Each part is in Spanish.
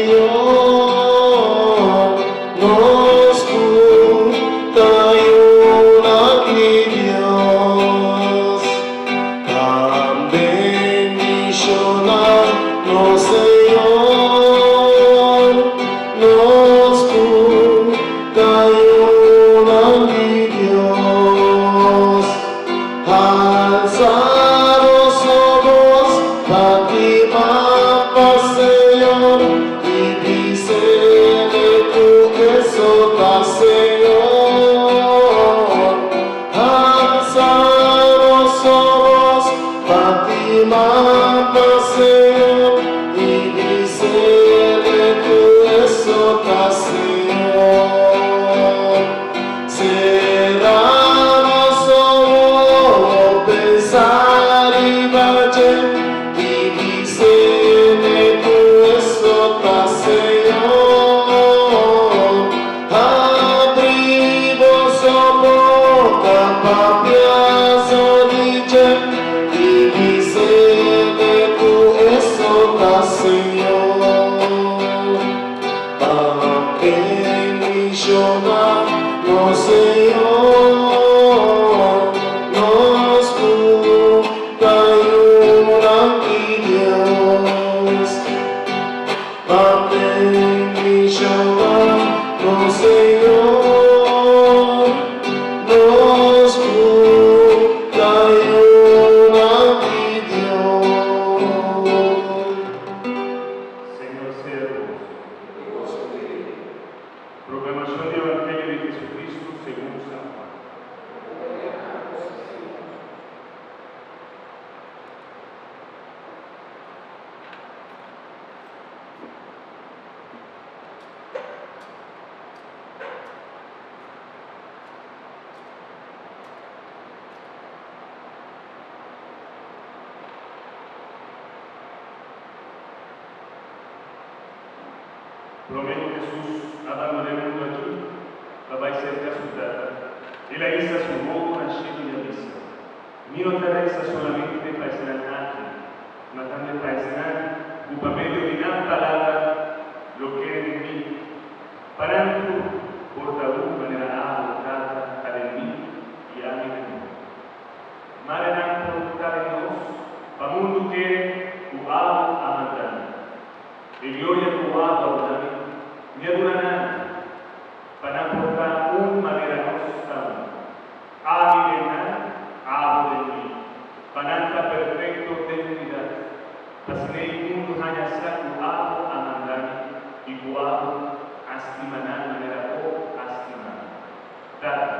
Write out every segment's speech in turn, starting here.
Señor nos junta y una aquí Dios. Tan bendicionarnos, Señor, nos junta y una aquí Dios. Alzaros somos para ti, Papa, Señor, y dice de tu exalta, Señor. Alzaros somos para ti, Papa, Señor, y dice de tu exalta, Señor. Cerramos somos pensar y valer, y dice de tu exalta, Señor. Abrimos somos capaces de y dice de tu exalta, Señor. Bendicionarnos, Señor, nos junta y una aquí Dios. Bendicionarnos, Señor, nos junta y una aquí Dios. Señor sea vos. Proclamación del Evangelio de Jesucristo según San Juan. Prometo Jesús, abandonemos aquí, vai ser castigada. Ele aí se assumou na cheia de missa. Mio teresa solamente para estrenar, mas também para estrenar o papel de una palabra, lo que es en mí. Para tu, por tal manera adoptada, tal en mí y a mí de mí. Mare nan portar en nos, para mundo que o amo a mandar. E gloria tu amo a mandar. Ni adunana, para portar manera nostra. Ami de nan, amo de mí. Pananta perfecto de unidad. Pasinei mundo hanya satu amo a mandar. Y tu amo astimanan manera o astiman. Tata,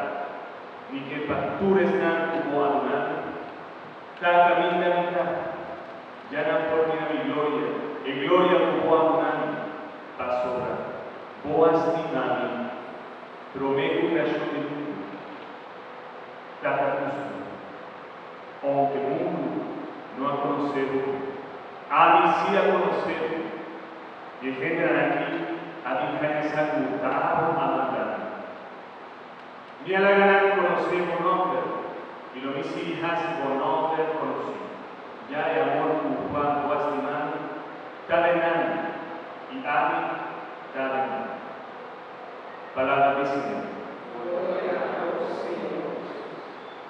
ni que pastures nan como adunan. Tata minda minda. Ya no por mi gloria. Y gloria como adunan. Pasora. Boas estimami, prometo que ajude o mundo. Tata custo, aunque o mundo não a conheceu, a mim sim a conheceu, e vendrá aqui a diferença cultural a mandar. Me alegrará conhecer o nome, e lo mis hijas o nome conheci. Já é amor por quanto estimado, talenam, e ami, talenam. Palabra del Señor.